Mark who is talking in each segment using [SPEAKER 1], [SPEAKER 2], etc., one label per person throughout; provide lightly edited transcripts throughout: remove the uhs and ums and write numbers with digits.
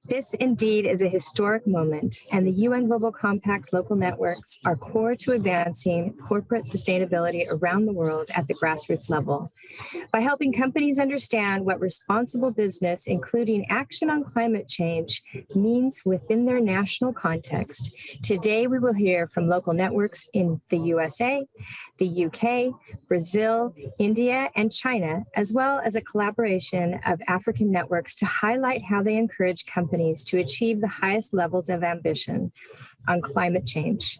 [SPEAKER 1] This indeed is a historic moment, and the UN Global Compact's local networks are core to advancing corporate sustainability around the world at the grassroots level. By helping companies understand what responsible business, including action on climate change, means within their national context, today we will hear from local networks in the USA, the UK, Brazil, India, and China, as well as a collaboration of African networks to highlight how they encourage companies to achieve the highest levels of ambition on climate change.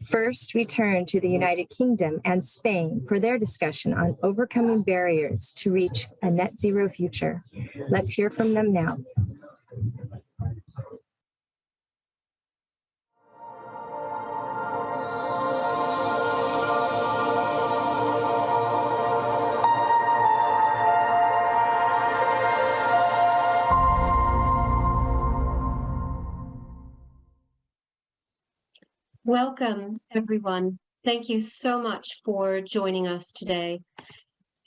[SPEAKER 1] First, we turn to the United Kingdom and Spain for their discussion on overcoming barriers to reach a net zero future. Let's hear from them now.
[SPEAKER 2] Welcome, everyone. Thank you so much for joining us today.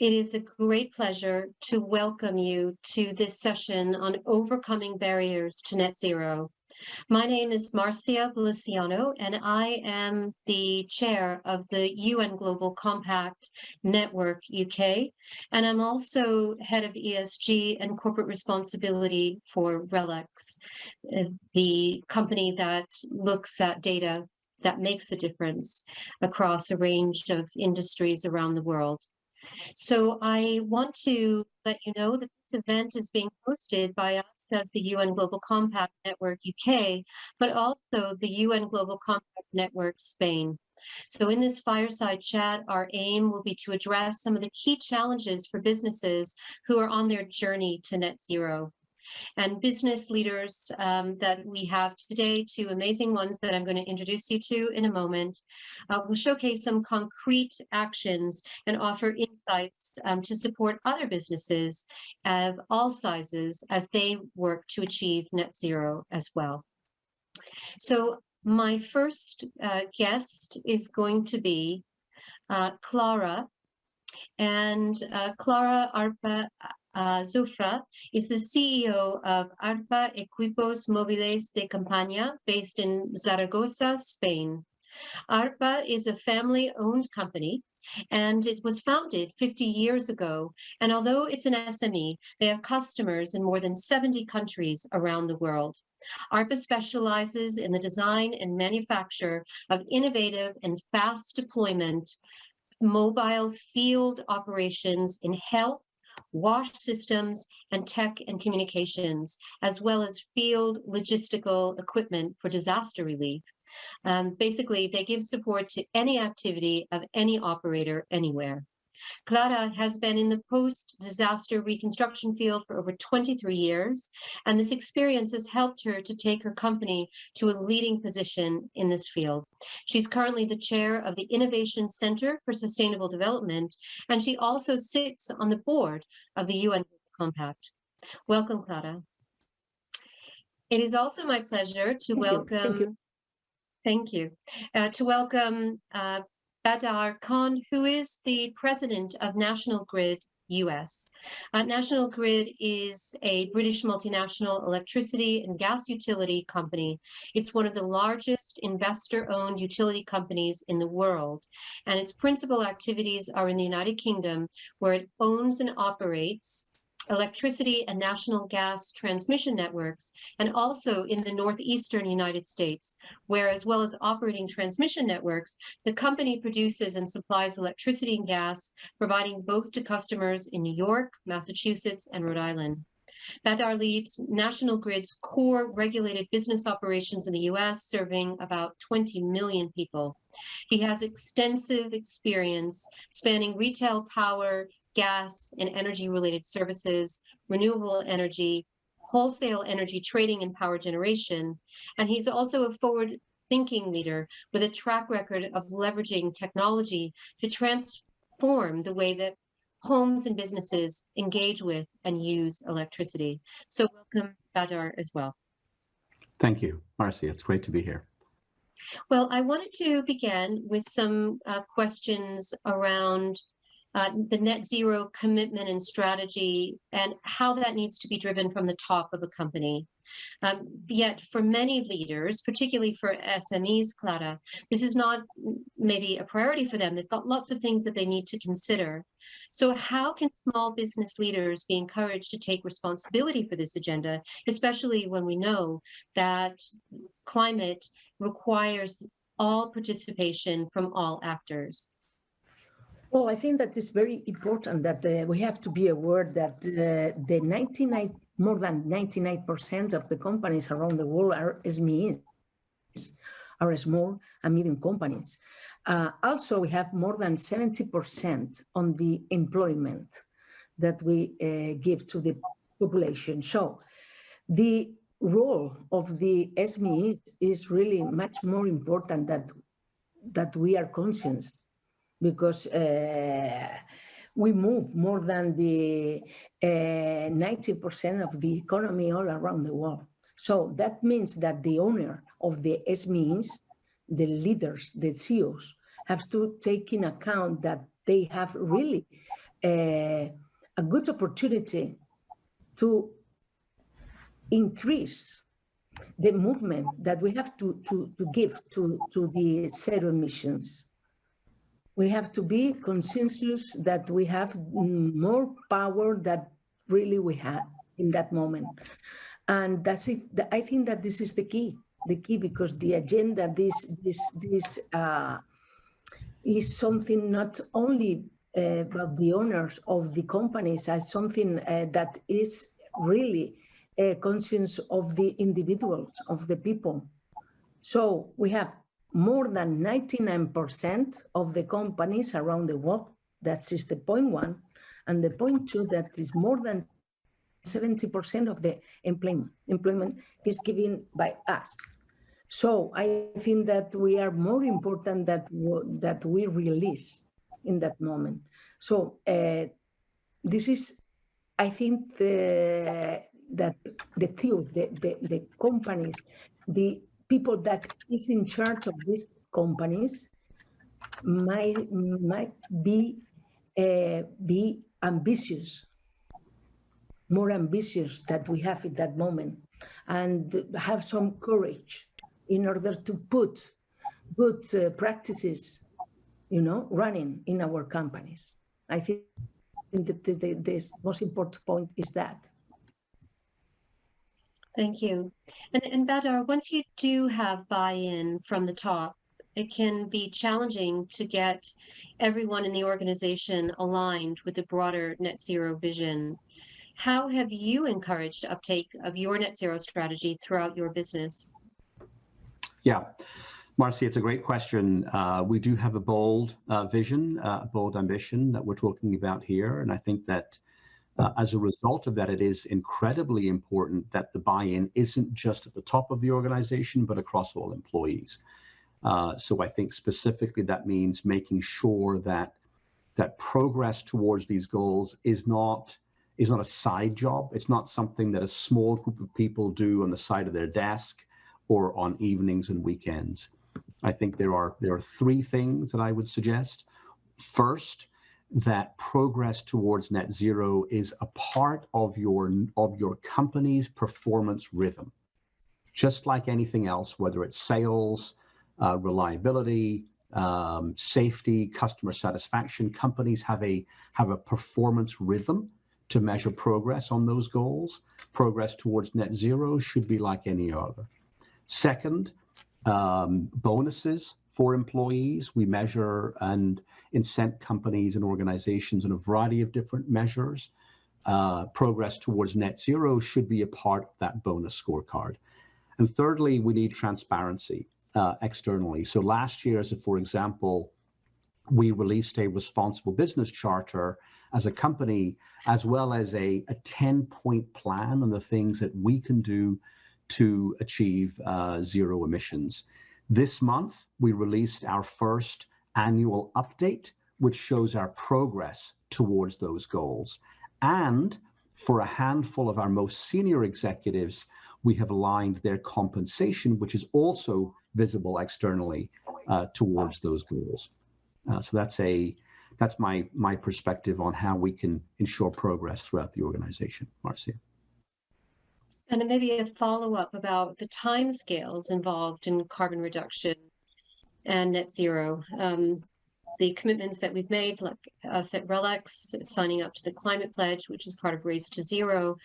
[SPEAKER 2] It is a great pleasure to welcome you to this session on overcoming barriers to net zero. My name is Marcia Feliciano, and I am the chair of the UN Global Compact Network UK, and I'm also head of ESG and corporate responsibility for RELX, the company that looks at data that makes a difference across a range of industries around the world. So I want to let you know that this event is being hosted by us as the UN Global Compact Network UK, but also the UN Global Compact Network Spain. So in this fireside chat, our aim will be to address some of the key challenges for businesses who are on their journey to net zero. And business leaders that we have today, two amazing ones that I'm going to introduce you to in a moment, will showcase some concrete actions and offer insights to support other businesses of all sizes as they work to achieve net zero as well. So my first guest is going to be Clara. And Clara Arpa Zufra is the CEO of Arpa Equipos Móviles de Campaña, based in Zaragoza, Spain. Arpa is a family-owned company, and it was founded 50 years ago. And although it's an SME, they have customers in more than 70 countries around the world. Arpa specializes in the design and manufacture of innovative and fast deployment mobile field operations in health, wash systems, and tech and communications, as well as field logistical equipment for disaster relief. Basically, they give support to any activity of any operator anywhere. Clara has been in the post-disaster reconstruction field for over 23 years, and this experience has helped her to take her company to a leading position in this field. She's currently the chair of the Innovation Center for Sustainable Development, and she also sits on the board of the UN Compact. Welcome, Clara. It is also my pleasure to welcome Badar Khan, who is the president of National Grid US. National Grid is a British multinational electricity and gas utility company. It's one of the largest investor-owned utility companies in the world, and its principal activities are in the United Kingdom, where it owns and operates electricity and national gas transmission networks, and also in the northeastern United States, where, as well as operating transmission networks, the company produces and supplies electricity and gas, providing both to customers in New York, Massachusetts, and Rhode Island. Badar leads National Grid's core regulated business operations in the US, serving about 20 million people. He has extensive experience spanning retail power, gas and energy-related services, renewable energy, wholesale energy trading and power generation. And he's also a forward-thinking leader with a track record of leveraging technology to transform the way that homes and businesses engage with and use electricity. So welcome, Badar, as well.
[SPEAKER 3] Thank you, Marcy. It's great to be here.
[SPEAKER 2] Well, I wanted to begin with some questions around the net zero commitment and strategy, and how that needs to be driven from the top of a company. Yet for many leaders, particularly for SMEs, Clara, this is not maybe a priority for them. They've got lots of things that they need to consider. So how can small business leaders be encouraged to take responsibility for this agenda, especially when we know that climate requires all participation from all actors?
[SPEAKER 4] Well, I think that it's very important that we have to be aware that more than 99% of the companies around the world are SMEs, are small and medium companies. Also, we have more than 70% on the employment that we give to the population. So the role of the SME is really much more important that we are conscious, because we move more than the 90% of the economy all around the world. So that means that the owner of the SMEs, the leaders, the CEOs, have to take in account that they have really a good opportunity to increase the movement that we have to give to the zero emissions. We have to be conscious that we have more power that really we have in that moment. And that's it. I think that this is the key, because the agenda, this is something not only about the owners of the companies, as something that is really conscious of the individuals, of the people. So we have more than 99% of the companies around the world. That is the point one. And the point two, that is more than 70% of the employment is given by us. So I think that we are more important that we release in that moment. So this is, I think, that the CEOs, the companies, the people that is in charge of these companies might be ambitious, more ambitious that we have at that moment, and have some courage in order to put good practices, running in our companies. I think that the most important point is that.
[SPEAKER 2] Thank you. And Badar, once you do have buy-in from the top, it can be challenging to get everyone in the organization aligned with the broader net zero vision. How have you encouraged uptake of your net zero strategy throughout your business?
[SPEAKER 3] Yeah, Marcy, it's a great question. We do have a bold vision, bold ambition that we're talking about here. And I think that as a result of that, it is incredibly important that the buy-in isn't just at the top of the organization, but across all employees. So I think specifically that means making sure that progress towards these goals is not a side job. It's not something that a small group of people do on the side of their desk or on evenings and weekends. I think there are three things that I would suggest. First, that progress towards net zero is a part of your company's performance rhythm. Just like anything else, whether it's sales, reliability, safety, customer satisfaction, companies have a performance rhythm to measure progress on those goals. Progress towards net zero should be like any other. Second, bonuses for employees. We measure and incent companies and organizations in a variety of different measures. Progress towards net zero should be a part of that bonus scorecard. And thirdly, we need transparency externally. So last year, for example, we released a responsible business charter as a company, as well as a 10-point plan on the things that we can do to achieve zero emissions. This month, we released our first annual update, which shows our progress towards those goals. And for a handful of our most senior executives, we have aligned their compensation, which is also visible externally towards those goals. So that's my perspective on how we can ensure progress throughout the organization, Marcia.
[SPEAKER 2] And maybe a follow-up about the timescales involved in carbon reduction and net zero. The commitments that we've made, like us at RELX, signing up to the Climate Pledge, which is part of Race to Zero,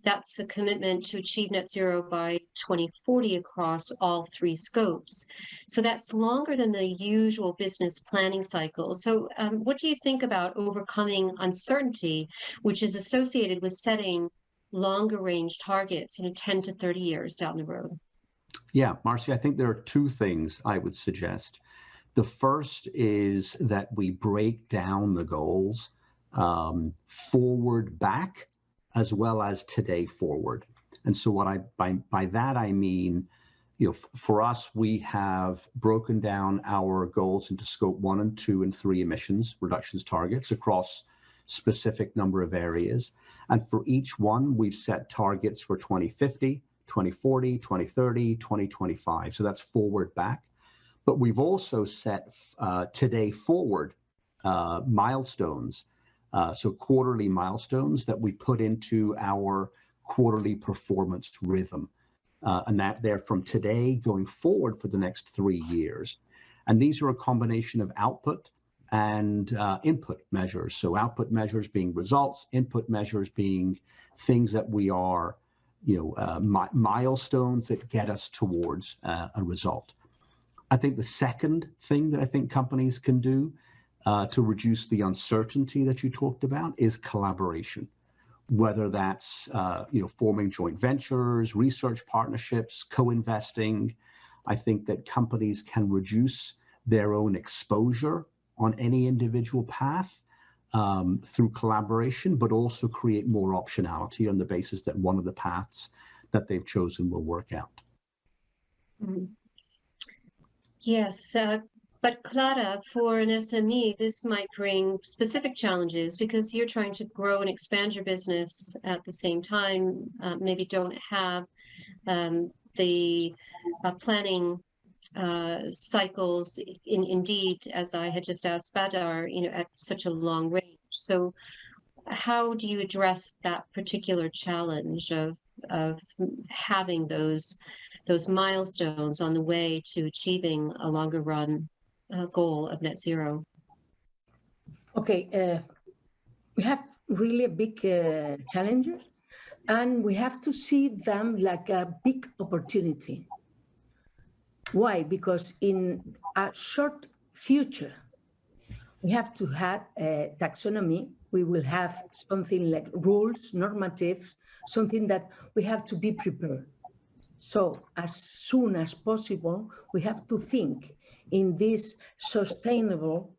[SPEAKER 2] that's a commitment to achieve net zero by 2040 across all 3 scopes. So that's longer than the usual business planning cycle. So what do you think about overcoming uncertainty, which is associated with setting longer range targets, 10 to 30 years down the road?
[SPEAKER 3] Yeah, Marcia, I think there are 2 things I would suggest. The first is that we break down the goals forward back as well as today forward. And so what by that I mean, for us, we have broken down our goals into scope 1 and 2 and 3 emissions reductions targets across specific number of areas. And for each one, we've set targets for 2050, 2040, 2030, 2025. So that's forward back. But we've also set today forward milestones, so quarterly milestones that we put into our quarterly performance rhythm. And that they're from today going forward for the next 3 years. And these are a combination of output and input measures. So output measures being results, input measures being things that we are, milestones that get us towards a result. I think the second thing that I think companies can do to reduce the uncertainty that you talked about is collaboration, whether that's forming joint ventures, research partnerships, co-investing. I think that companies can reduce their own exposure on any individual path through collaboration, but also create more optionality on the basis that one of the paths that they've chosen will work out.
[SPEAKER 2] Mm-hmm. Yes, but Clara, for an SME, this might bring specific challenges because you're trying to grow and expand your business at the same time, maybe don't have the planning cycles, indeed, as I had just asked Badar, at such a long range. So how do you address that particular challenge of having those milestones on the way to achieving a longer run goal of net zero?
[SPEAKER 4] Okay, we have really a big challenges, and we have to see them like a big opportunity. Why? Because in a short future, we have to have a taxonomy. We will have something like rules, normatives, something that we have to be prepared. So as soon as possible, we have to think in this sustainable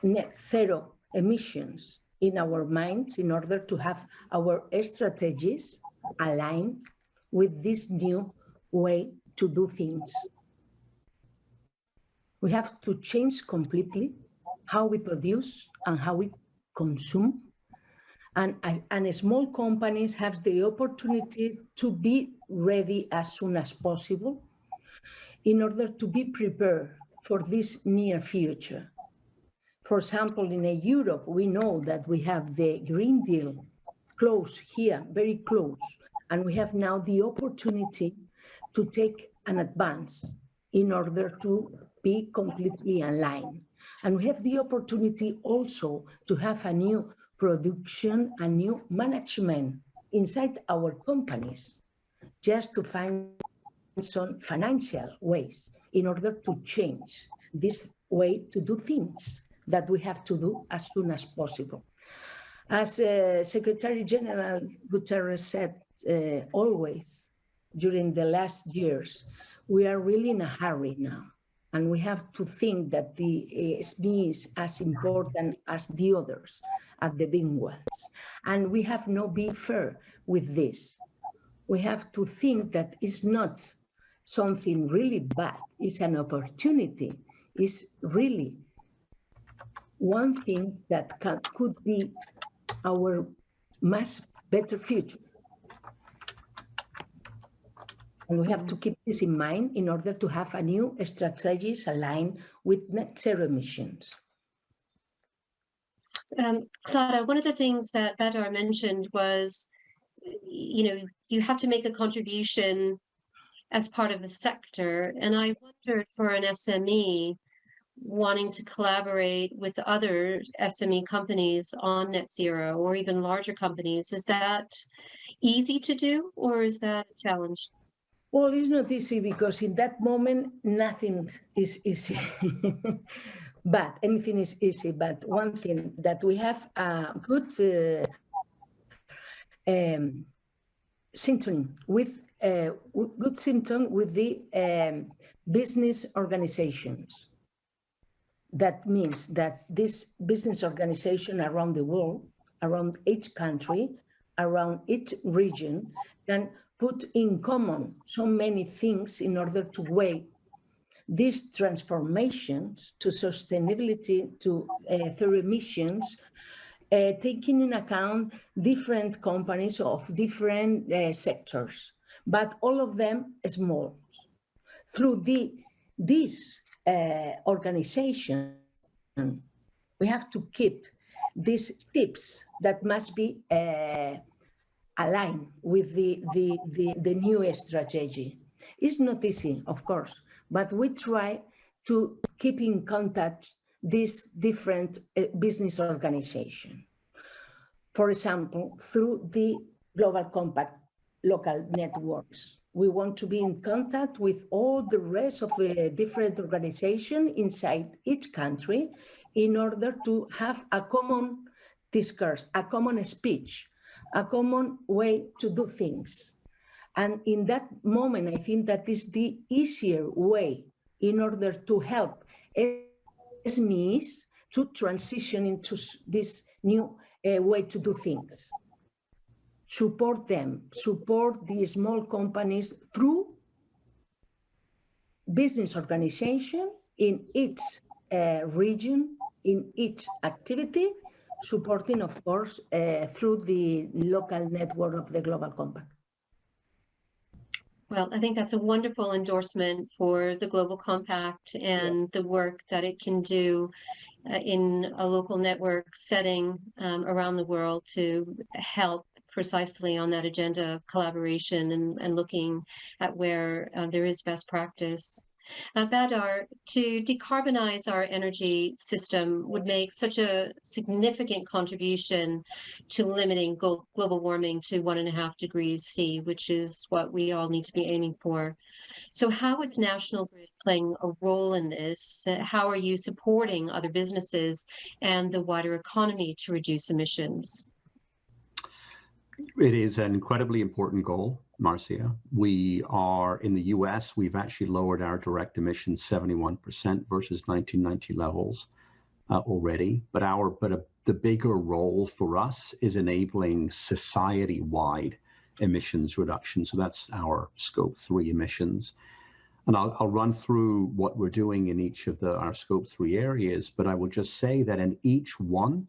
[SPEAKER 4] net zero emissions in our minds in order to have our strategies aligned with this new way to do things. We have to change completely how we produce and how we consume. And small companies have the opportunity to be ready as soon as possible in order to be prepared for this near future. For example, in Europe, we know that we have the Green Deal close here, very close, and we have now the opportunity to take an advance in order to be completely aligned. And we have the opportunity also to have a new production and new management inside our companies, just to find some financial ways in order to change this way to do things that we have to do as soon as possible. As Secretary General Guterres said always during the last years, we are really in a hurry now. And we have to think that the SME is as important as the others at the big ones. And we have no be fair with this. We have to think that it's not something really bad. It's an opportunity. It's really one thing that could be our much better future. And we have to keep this in mind in order to have a new strategies aligned with net zero emissions.
[SPEAKER 2] Clara, one of the things that Badar mentioned was, you have to make a contribution as part of a sector. And I wondered, for an SME wanting to collaborate with other SME companies on net zero, or even larger companies, is that easy to do, or is that a challenge?
[SPEAKER 4] Well, it's not easy because in that moment, nothing is easy. But anything is easy. But one thing that we have a good symptom with the business organizations. That means that this business organization around the world, around each country, around each region, can put in common so many things in order to weigh these transformations to sustainability, to zero emissions, taking in account different companies of different sectors, but all of them small. Through this organization, we have to keep these tips that must be aligned with the new strategy. It's not easy, of course, but we try to keep in contact these different business organizations. For example, through the Global Compact local networks. We want to be in contact with all the rest of the different organizations inside each country in order to have a common discourse, a common speech, a common way to do things. And in that moment, I think that is the easier way in order to help SMEs to transition into this new way to do things. Support them, support the small companies through business organization in each region, in each activity, supporting, of course, through the local network of the Global Compact.
[SPEAKER 2] Well, I think that's a wonderful endorsement for the Global Compact and the work that it can do in a local network setting around the world to help precisely on that agenda of collaboration and looking at where there is best practice. Badar, to decarbonize our energy system would make such a significant contribution to limiting global warming to 1.5 degrees C, which is what we all need to be aiming for. So how is National Grid playing a role in this? How are you supporting other businesses and the wider economy to reduce emissions?
[SPEAKER 3] It is an incredibly important goal, Marcia. We are in the US, we've actually lowered our direct emissions 71% versus 1990 levels already. But the bigger role for us is enabling society-wide emissions reduction. So that's our scope 3 emissions. And I'll run through what we're doing in each of our scope 3 areas, but I will just say that in each one,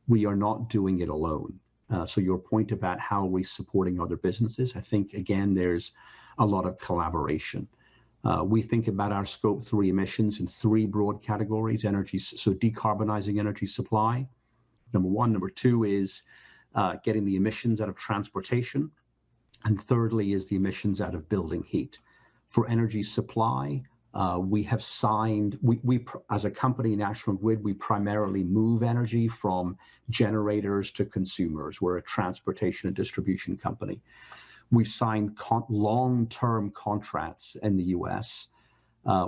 [SPEAKER 3] we are not doing it alone. So your point about how are we supporting other businesses, I think, again, there's a lot of collaboration. We think about our scope 3 emissions in 3 broad categories, so decarbonizing energy supply, number 1. Number 2 is getting the emissions out of transportation. And thirdly is the emissions out of building heat. For energy supply, we have signed, we as a company, National Grid, we primarily move energy from generators to consumers. We're a transportation and distribution company. We've signed long-term contracts in the US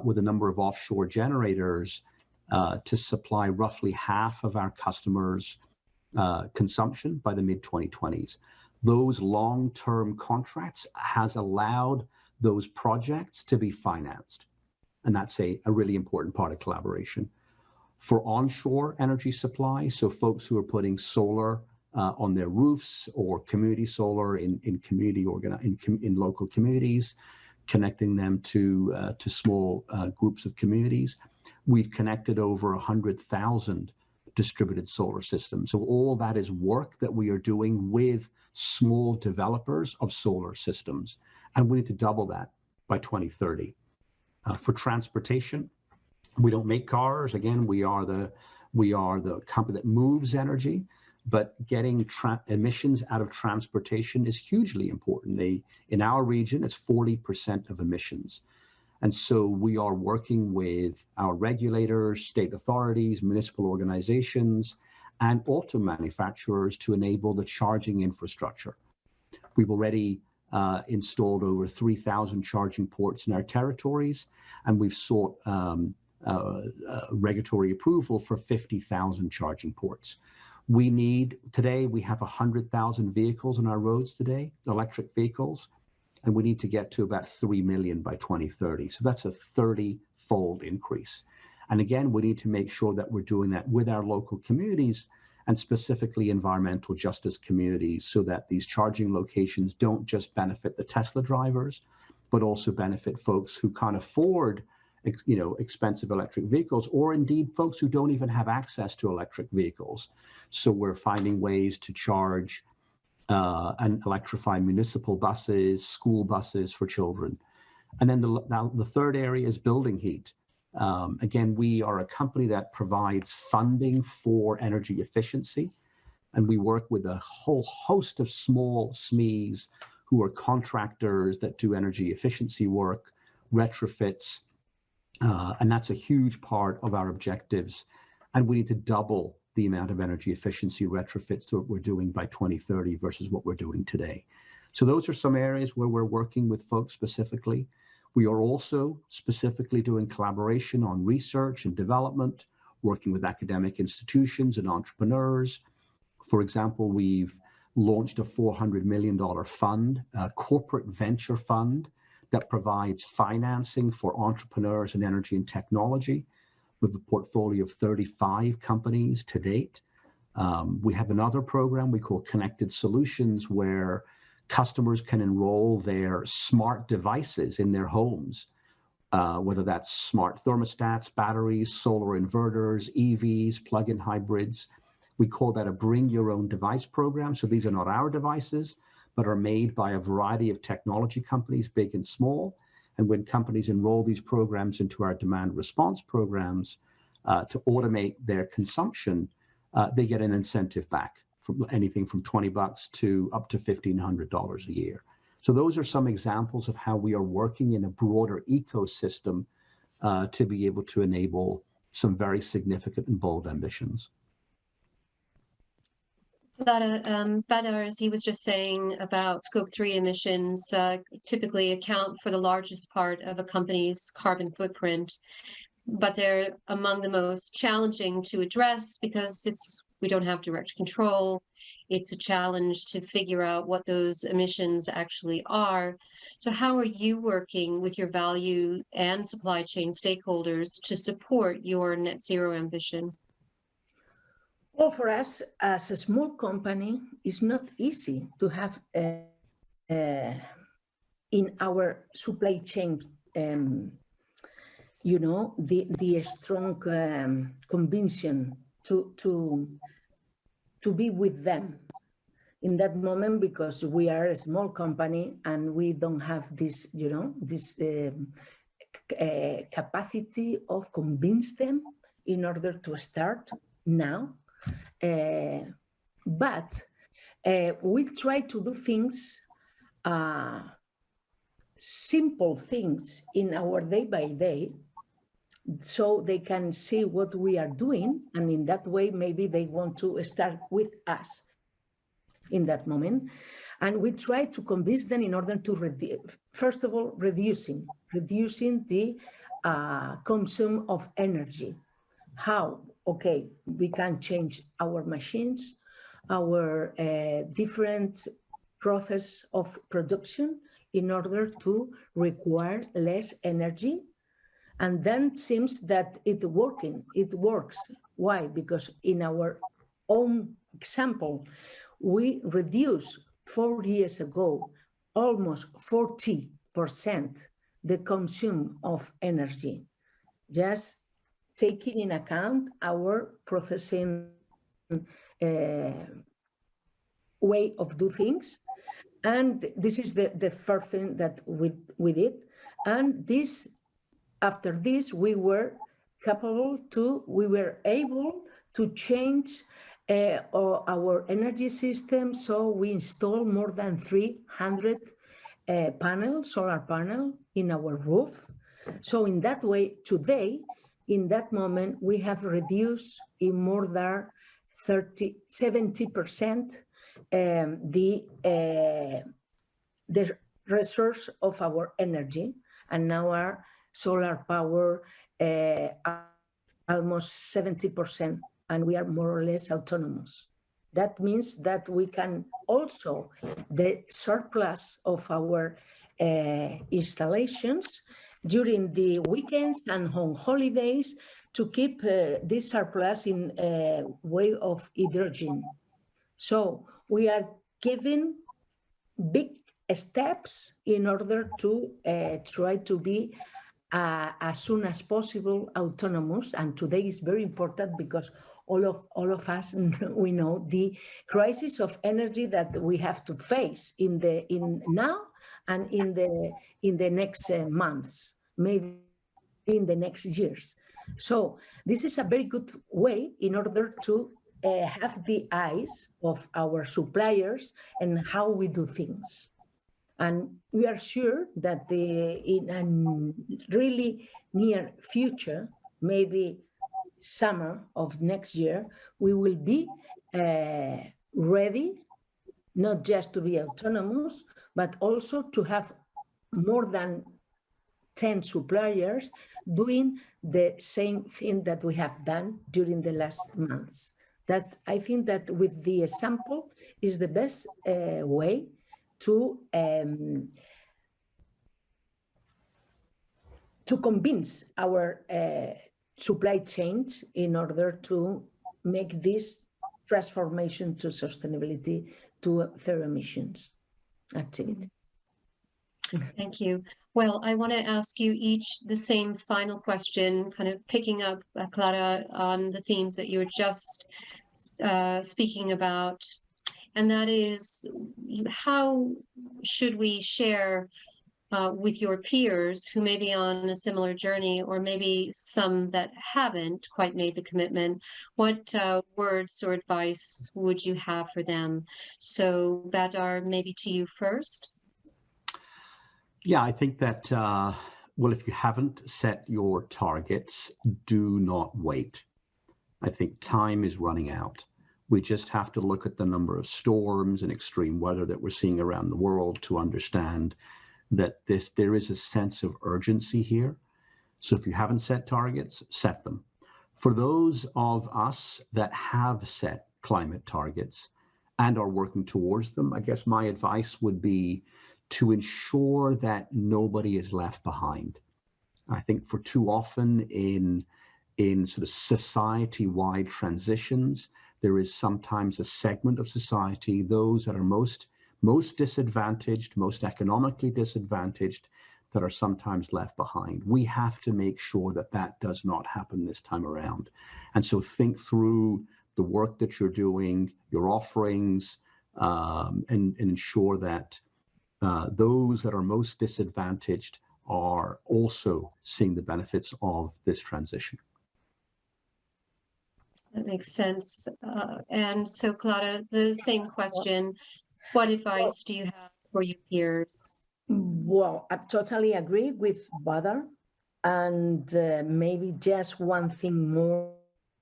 [SPEAKER 3] with a number of offshore generators to supply roughly half of our customers' consumption by the mid-2020s. Those long-term contracts has allowed those projects to be financed. And that's a really important part of collaboration. For onshore energy supply, so folks who are putting solar on their roofs or community solar in local communities, connecting them to small groups of communities, we've connected over 100,000 distributed solar systems. So all that is work that we are doing with small developers of solar systems. And we need to double that by 2030. For transportation, we don't make cars. Again, we are We are the company that moves energy, but getting emissions out of transportation is hugely important. In our region, it's 40% of emissions. And so we are working with our regulators, state authorities, municipal organizations, and auto manufacturers to enable the charging infrastructure. We've already installed over 3,000 charging ports in our territories, and we've sought regulatory approval for 50,000 charging ports. Today we have 100,000 vehicles on our roads today, electric vehicles, and we need to get to about 3 million by 2030. So that's a 30-fold increase. And again, we need to make sure that we're doing that with our local communities and specifically environmental justice communities, so that these charging locations don't just benefit the Tesla drivers, but also benefit folks who can't afford expensive electric vehicles, or indeed folks who don't even have access to electric vehicles. So we're finding ways to charge and electrify municipal buses, school buses for children. And then the third area is building heat. Again, we are a company that provides funding for energy efficiency, and we work with a whole host of small SMEs who are contractors that do energy efficiency work, retrofits, and that's a huge part of our objectives. And we need to double the amount of energy efficiency retrofits that we're doing by 2030 versus what we're doing today. So those are some areas where we're working with folks specifically. We are also specifically doing collaboration on research and development, working with academic institutions and entrepreneurs. For example, we've launched a $400 million fund, a corporate venture fund that provides financing for entrepreneurs in energy and technology, with a portfolio of 35 companies to date. We have another program we call Connected Solutions, where customers can enroll their smart devices in their homes, whether that's smart thermostats, batteries, solar inverters, EVs, plug-in hybrids. We call that a bring your own device program. So these are not our devices, but are made by a variety of technology companies, big and small. And when companies enroll these programs into our demand response programs to automate their consumption, they get an incentive back, from anything from $20 to up to $1,500 a year. So those are some examples of how we are working in a broader ecosystem to be able to enable some very significant and bold ambitions.
[SPEAKER 2] Badar, as he was just saying about Scope 3 emissions, typically account for the largest part of a company's carbon footprint, but they're among the most challenging to address because we don't have direct control. It's a challenge to figure out what those emissions actually are. So how are you working with your value and supply chain stakeholders to support your net zero ambition?
[SPEAKER 4] Well, for us as a small company, it's not easy to have in our supply chain, the strong conviction to be with them in that moment, because we are a small company and we don't have this, this capacity of convince them in order to start now. But we try to do things, simple things in our day by day, so they can see what we are doing, and in that way maybe they want to start with us in that moment. And we try to convince them in order to first of all reducing the consumption of energy. How? Okay, we can change our machines, our different process of production in order to require less energy. And then it seems that it works. Why? Because in our own example, we reduced 4 years ago almost 40% the consumption of energy, just taking in account our processing way of do things. And this is the first thing that we did. And after this, we were able to change our energy system. So we install more than 300 solar panel in our roof. So in that way, today, in that moment, we have reduced in more than 70% the resource of our energy, and now our solar power almost 70%, and we are more or less autonomous. That means that we can also, the surplus of our installations during the weekends and on holidays, to keep this surplus in a way of hydrogen. So we are giving big steps in order to try to be as soon as possible autonomous. And today is very important because all of us, we know the crisis of energy that we have to face in now and in the next months, maybe in the next years. So this is a very good way in order to have the eyes of our suppliers and how we do things. And we are sure that in a really near future, maybe summer of next year, we will be ready, not just to be autonomous, but also to have more than 10 suppliers doing the same thing that we have done during the last months. I think that with the example is the best way to convince our supply chains in order to make this transformation to sustainability, to zero emissions activity.
[SPEAKER 2] Thank you. Well, I want to ask you each the same final question, kind of picking up, Clara, on the themes that you were just speaking about. And that is, how should we share with your peers who may be on a similar journey, or maybe some that haven't quite made the commitment? What words or advice would you have for them? So Badar, maybe to you first.
[SPEAKER 3] Yeah, I think that, well, if you haven't set your targets, do not wait. I think time is running out. We just have to look at the number of storms and extreme weather that we're seeing around the world to understand that there is a sense of urgency here. So if you haven't set targets, set them. For those of us that have set climate targets and are working towards them, I guess my advice would be to ensure that nobody is left behind. I think for too often in sort of society-wide transitions, there is sometimes a segment of society, those that are most disadvantaged, most economically disadvantaged, that are sometimes left behind. We have to make sure that that does not happen this time around. And so think through the work that you're doing, your offerings, and ensure that those that are most disadvantaged are also seeing the benefits of this transition.
[SPEAKER 2] That makes sense. And so, Clara, the same question. What advice do you have for your peers?
[SPEAKER 4] Well, I totally agree with Badar. And maybe just one thing more,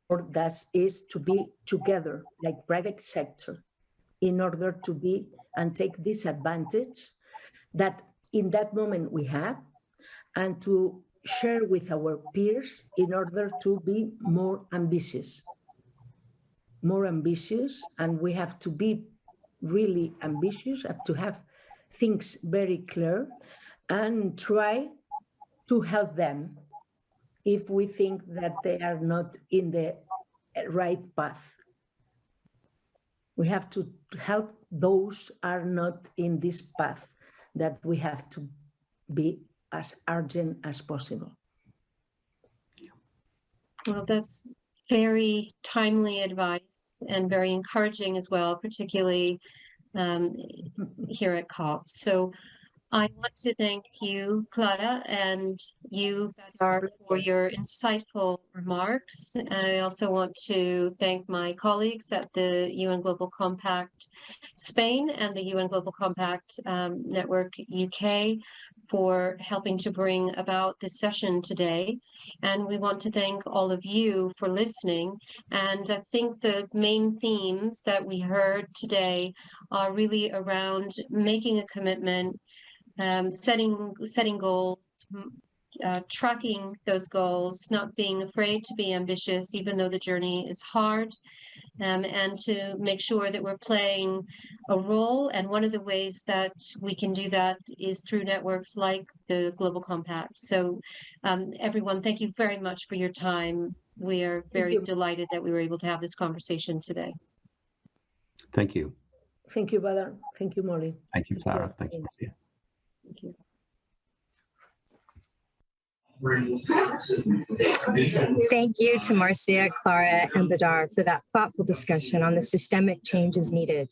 [SPEAKER 4] that is to be together, like private sector, in order to be and take this advantage that in that moment we had, and to share with our peers in order to be more ambitious. And we have to be really ambitious, have to have things very clear, and try to help them if we think that they are not in the right path. We have to help those are not in this path, that we have to be as urgent as possible.
[SPEAKER 2] Well, that's very timely advice and very encouraging as well, particularly here at COP. So I want to thank you, Clara, and you, Badar, for your insightful remarks. I also want to thank my colleagues at the UN Global Compact Spain and the UN Global Compact Network UK for helping to bring about this session today. And we want to thank all of you for listening. And I think the main themes that we heard today are really around making a commitment, setting goals, tracking those goals, not being afraid to be ambitious, even though the journey is hard, and to make sure that we're playing a role. And one of the ways that we can do that is through networks like the Global Compact. So everyone, thank you very much for your time. We are very delighted that we were able to have this conversation today.
[SPEAKER 3] Thank you.
[SPEAKER 4] Thank you, Badar. Thank you, Molly.
[SPEAKER 3] Thank you, Clara. Thank you, Marcia.
[SPEAKER 2] Thank you.
[SPEAKER 1] Thank you to Marcia, Clara, and Badar for that thoughtful discussion on the systemic changes needed